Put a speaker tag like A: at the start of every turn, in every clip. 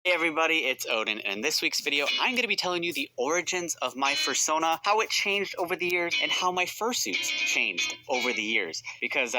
A: Hey everybody, it's Odin, and in this week's video, I'm going to be telling you the origins of my fursona, how it changed over the years, and how my fursuits changed over the years. Because,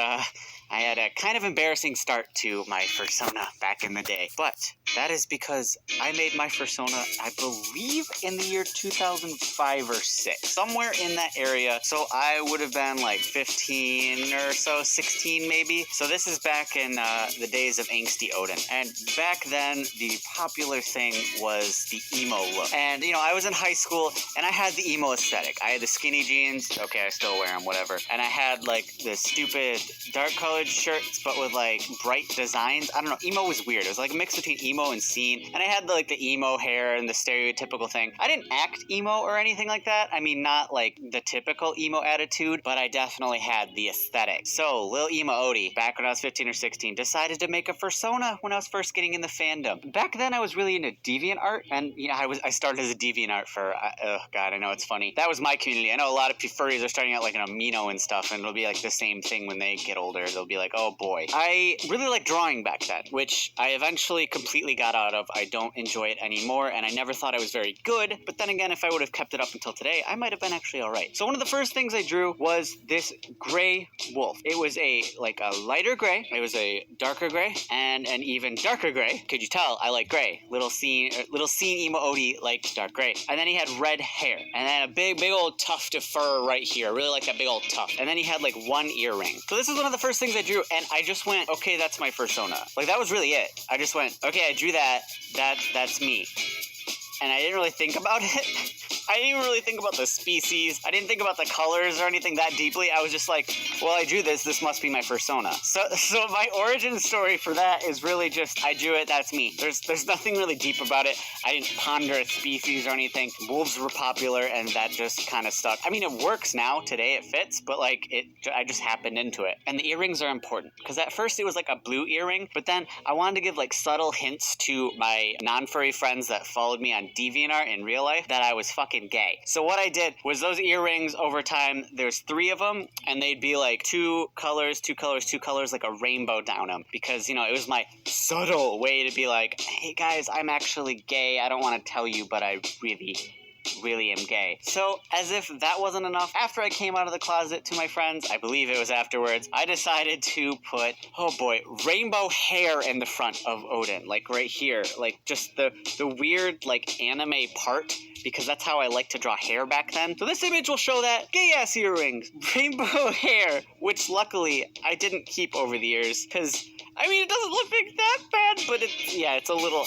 A: I had a kind of embarrassing start to my fursona back in the day. But that is because I made my fursona, I believe, in the year 2005 or 6. Somewhere in that area. So I would have been like 15 or so, 16 maybe. So this is back in the days of angsty Odin. And back then, the popular thing was the emo look. And, you know, I was in high school, and I had the emo aesthetic. I had the skinny jeans. Okay, I still wear them, whatever. And I had, like, the stupid dark-colored shirts, but with, like, bright designs. I don't know. Emo was weird. It was, like, a mix between emo and scene. And I had, like, the emo hair and the stereotypical thing. I didn't act emo or anything like that. I mean, not, like, the typical emo attitude, but I definitely had the aesthetic. So, Lil Emo Odie, back when I was 15 or 16, decided to make a fursona when I was first getting in the fandom. Back then, I was really into DeviantArt, and you know, I started as a DeviantArt for, oh god, I know it's funny. That was my community. I know a lot of furries are starting out like an amino and stuff, and it'll be like the same thing when they get older. They'll be like, oh boy. I really liked drawing back then, which I eventually completely got out of. I don't enjoy it anymore, and I never thought I was very good, but then again, if I would have kept it up until today, I might have been actually alright. So one of the first things I drew was this gray wolf. It was a lighter gray, it was a darker gray, and an even darker gray. Could you tell? I like gray. Little scene emo Odie liked dark gray. And then he had red hair. And then a big old tuft of fur right here. I really like that big old tuft. And then he had like one earring. So this is one of the first things I drew, and I just went, okay, that's my fursona. Like, that was really it. I just went, okay, I drew that. That's me. And I didn't really think about it. I didn't even really think about the species. I didn't think about the colors or anything that deeply. I was just like, well, I drew this. This must be my fursona. So my origin story for that is really just, I drew it. That's me. There's nothing really deep about it. I didn't ponder a species or anything. Wolves were popular, and that just kind of stuck. I mean, it works now. Today it fits, but like I just happened into it. And the earrings are important because at first it was like a blue earring, but then I wanted to give like subtle hints to my non-furry friends that followed me on DeviantArt in real life that I was fucking gay. So what I did was those earrings over time, there's 3 of them, and they'd be like 2 colors, like a rainbow down them, because, you know, it was my subtle way to be like, hey guys, I'm actually gay. I don't want to tell you, but I really am gay. So, as if that wasn't enough, after I came out of the closet to my friends, I believe it was afterwards, I decided to put, oh boy, rainbow hair in the front of Odin, like right here, like just the weird, like, anime part, because that's how I like to draw hair back then. So this image will show that gay-ass earrings, rainbow hair, which luckily I didn't keep over the years, because I mean, it doesn't look like that bad, but it's a little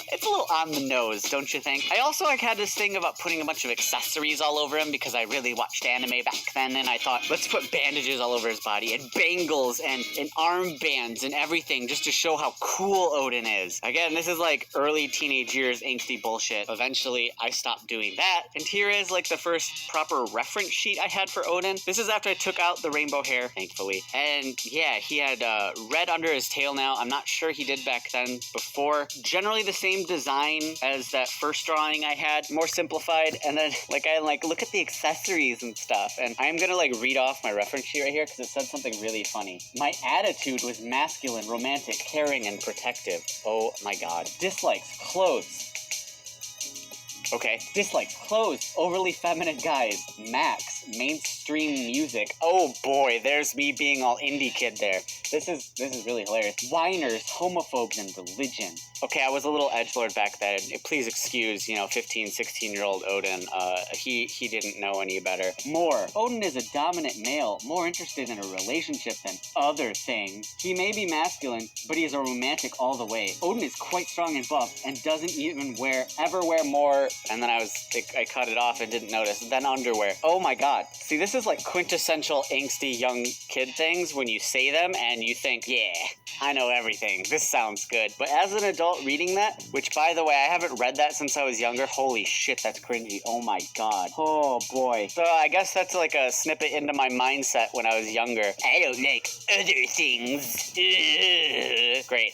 A: on the nose, don't you think? I also had this thing about putting a bunch of accessories all over him because I really watched anime back then, and I thought, let's put bandages all over his body, and bangles, and armbands, and everything, just to show how cool Odin is. Again, this is like early teenage years angsty bullshit. Eventually, I stopped doing that, and here is like the first proper reference sheet I had for Odin. This is after I took out the rainbow hair, thankfully, and yeah, he had red under his tail now. I'm not sure he did back then before. Generally the same design as that first drawing I had, more simplified, and then look at the accessories and stuff, and I'm gonna like read off my reference sheet right here because it said something really funny. My attitude was masculine, romantic, caring, and protective. Oh my god. Dislikes clothes. Okay. Dislike clothes, overly feminine guys, Max, mainstream music. Oh boy, there's me being all indie kid there. This is really hilarious. Whiners, homophobes, and religion. Okay, I was a little edgelord back then. Please excuse, 15, 16-year-old Odin. He didn't know any better. More. Odin is a dominant male, more interested in a relationship than other things. He may be masculine, but he is a romantic all the way. Odin is quite strong and buff, and doesn't even ever wear more. And then I cut it off and didn't notice. Then underwear. Oh my god. See, this is like quintessential angsty young kid things when you say them and you think, yeah, I know everything. This sounds good. But as an adult reading that, which by the way, I haven't read that since I was younger. Holy shit, that's cringy. Oh my god. Oh boy. So I guess that's like a snippet into my mindset when I was younger. I don't like other things. Ugh. Great.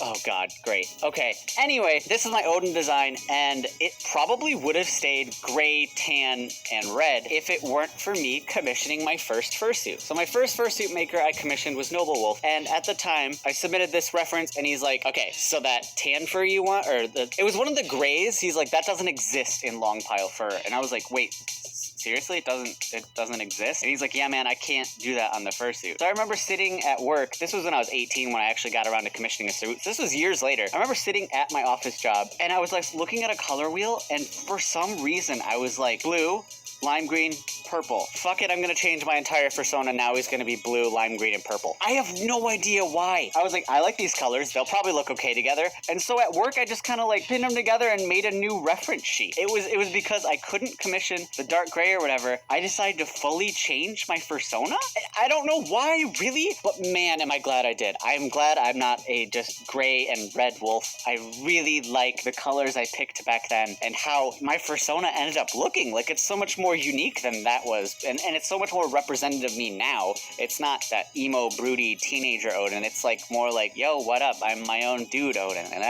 A: Oh god, great. Okay. Anyway, this is my Odin design, and it probably would have stayed gray, tan, and red if it weren't for me commissioning my first fursuit. So my first fursuit maker I commissioned was Noble Wolf, and at the time time, I submitted this reference, and he's like, okay, so that tan fur you want, or it was one of the grays. He's like, that doesn't exist in long pile fur. And I was like, wait, seriously, it doesn't exist? And he's like, yeah, man, I can't do that on the fursuit. So I remember sitting at work. This was when I was 18, when I actually got around to commissioning a suit. This was years later. I remember sitting at my office job, and I was like looking at a color wheel, and for some reason I was like, blue, lime green, purple. Fuck it, I'm gonna change my entire fursona. Now he's gonna be blue, lime green, and purple. I have no idea why. I was like, I like these colors. They'll probably look okay together. And so at work, I just kind of like pinned them together and made a new reference sheet. It was because I couldn't commission the dark gray or whatever. I decided to fully change my fursona. I don't know why, really, but man, am I glad I did. I'm glad I'm not a just gray and red wolf. I really like the colors I picked back then and how my fursona ended up looking. Like, it's so much more unique than that was, and it's so much more representative of me now. It's not that emo, broody teenager Odin. It's like more like, yo, what up? I'm my own dude, Odin, and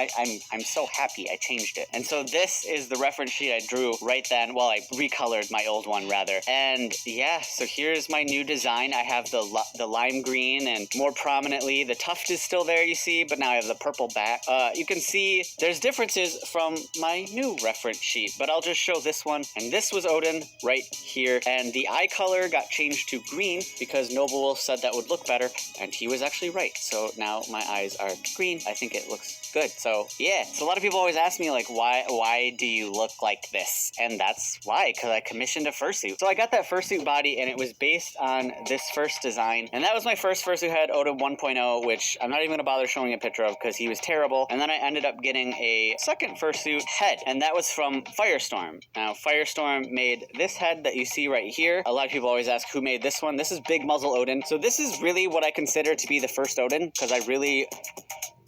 A: I'm so happy I changed it. And so this is the reference sheet I drew right then. Well, I recolored my old one rather, and yeah. So here's my new design. I have the lime green, and more prominently, the tuft is still there, you see, but now I have the purple back. You can see there's differences from my new reference sheet, but I'll just show this one. And this was Odin right here, and the eye color got changed to green because Noble Wolf said that would look better, and he was actually right. So now my eyes are green. I think it looks good. So yeah, so a lot of people always ask me like, why do you look like this? And that's why, because I commissioned a fursuit. So I got that fursuit body, and it was based on this first design, and that was my first fursuit head, Odin 1.0, which I'm not even gonna bother showing a picture of because he was terrible. And then I ended up getting a second fursuit head, and that was from Firestorm. Now Firestorm made this head that you see right here. A lot of people always ask who made this one. This is Big Muzzle Odin. So this is really what I consider to be the first Odin, because I really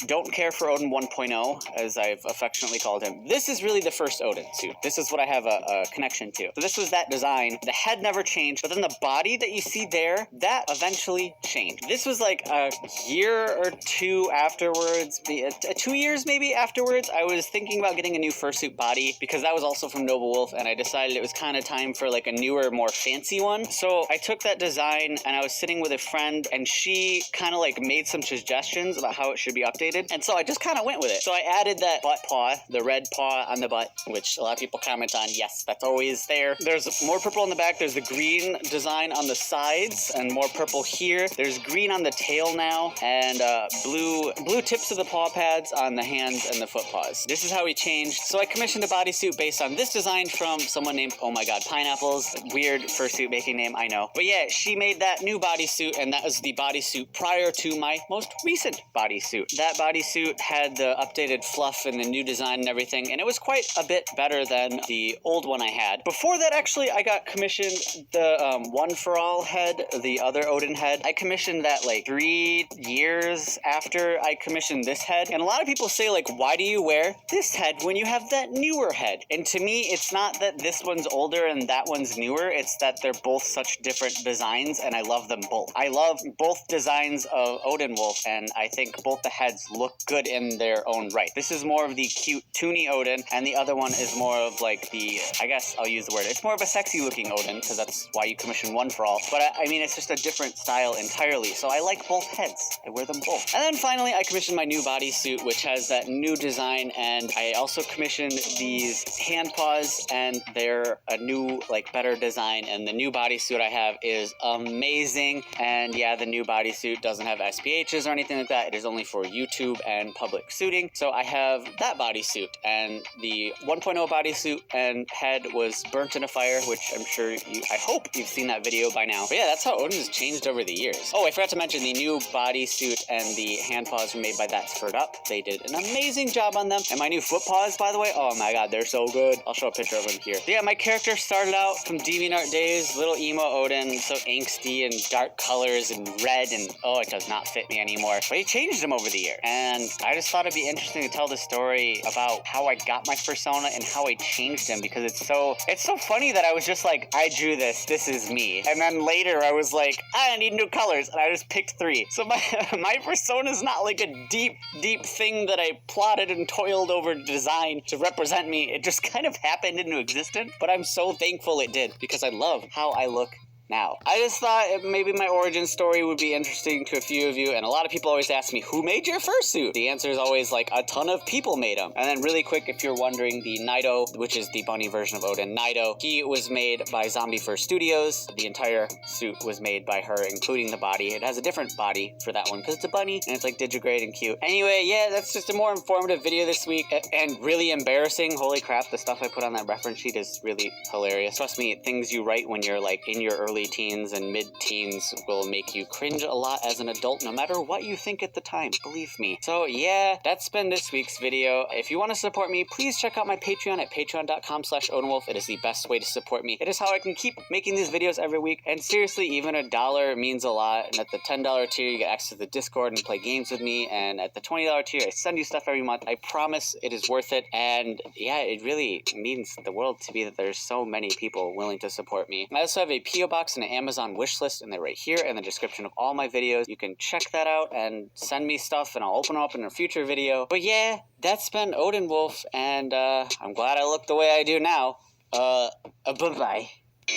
A: don't care for Odin 1.0, as I've affectionately called him. This is really the first Odin suit. This is what I have a connection to. So this was that design. The head never changed, but then the body that you see there, that eventually changed. This was like a year or two afterwards, 2 years maybe afterwards, I was thinking about getting a new fursuit body, because that was also from Noble Wolf, and I decided it was kind of time for like a newer, more fancy one. So I took that design, and I was sitting with a friend, and she kind of like made some suggestions about how it should be updated. And so I just kind of went with it. So I added that butt paw, the red paw on the butt, which a lot of people comment on. Yes, that's always there. There's more purple on the back. There's the green design on the sides and more purple here. There's green on the tail now, and blue tips of the paw pads on the hands and the foot paws. This is how we changed. So I commissioned a bodysuit based on this design from someone named, oh my god, Pineapples. Weird fursuit making name, I know. But yeah, she made that new bodysuit, and that was the bodysuit prior to my most recent bodysuit. That bodysuit had the updated fluff and the new design and everything, and it was quite a bit better than the old one I had. Before that, actually, I got commissioned the One For All head, the other Odin head. I commissioned that like 3 years after I commissioned this head, and a lot of people say like, why do you wear this head when you have that newer head? And to me, it's not that this one's older and that one's newer, it's that they're both such different designs, and I love them both. I love both designs of Odin Wolf, and I think both the heads look good in their own right. This is more of the cute, toony Odin, and the other one is more of like the, I guess I'll use the word, it's more of a sexy looking Odin, because that's why you commission One For All. But I mean, it's just a different style entirely, so I like both heads. I wear them both. And then finally, I commissioned my new bodysuit, which has that new design, and I also commissioned these hand paws, and they're a new, like, better design, and the new bodysuit I have is amazing. And yeah, the new bodysuit doesn't have SPHs or anything like that. It is only for YouTube and public suiting. So I have that bodysuit, and the 1.0 bodysuit and head was burnt in a fire, which I'm sure I hope you've seen that video by now. But yeah, that's how Odin has changed over the years. Oh, I forgot to mention the new bodysuit and the hand paws were made by That's Furred Up. They did an amazing job on them. And my new foot paws, by the way, oh my god, they're so good. I'll show a picture of them here. But yeah, my character started out from DeviantArt days, little emo Odin, so angsty and dark colors and red, and oh, it does not fit me anymore. But he changed them over the year. And I just thought it'd be interesting to tell the story about how I got my fursona and how I changed them, because it's so funny that I was just like, I drew this is me. And then later I was like, I need new colors, and I just picked 3. So my persona is not like a deep thing that I plotted and toiled over design to represent me. It just kind of happened into existence, but I'm so thankful it did, because I love how I look now. I just thought maybe my origin story would be interesting to a few of you, and a lot of people always ask me, who made your fursuit? The answer is always like, a ton of people made them. And then really quick, if you're wondering, the Nido, which is the bunny version of Odin, Nido, he was made by Zombie Fur Studios. The entire suit was made by her, including the body. It has a different body for that one because it's a bunny and it's like digigrade and cute. Anyway, yeah, that's just a more informative video this week and really embarrassing. Holy crap, the stuff I put on that reference sheet is really hilarious. Trust me, things you write when you're like in your early teens and mid-teens will make you cringe a lot as an adult, no matter what you think at the time, believe me. So yeah, that's been this week's video. If you want to support me, please check out my Patreon at patreon.com/OdinWolf. It is the best way to support me. It is how I can keep making these videos every week, and seriously, even $1 means a lot. And at the $10 tier, you get access to the Discord and play games with me, and at the $20 tier, I send you stuff every month. I promise it is worth it, and yeah, it really means the world to me that there's so many people willing to support me. I also have a P.O. box and an Amazon wish list, and they're right here in the description of all my videos. You can check that out and send me stuff, and I'll open them up in a future video. But yeah, that's been Odin Wolf, and I'm glad I look the way I do now. Bye-bye.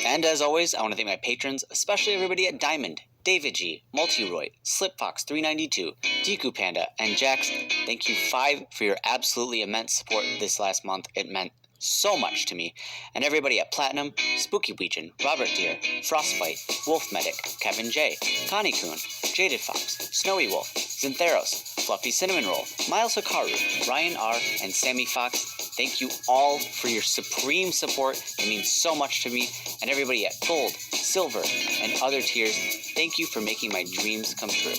A: And as always, I want to thank my patrons, especially everybody at Diamond, David G, Multiroid, Slipfox392, Deku Panda, and Jax. Thank you 5 for your absolutely immense support this last month. It meant so much to me. And everybody at Platinum, Spooky Legion, Robert Deere, Frostbite, Wolf Medic, Kevin J, Connie Coon, Jaded Fox, Snowy Wolf, Zintheros, Fluffy Cinnamon Roll, Miles Hikaru, Ryan R, and Sammy Fox. Thank you all for your supreme support. It means so much to me. And everybody at Gold, Silver, and other tiers, thank you for making my dreams come true.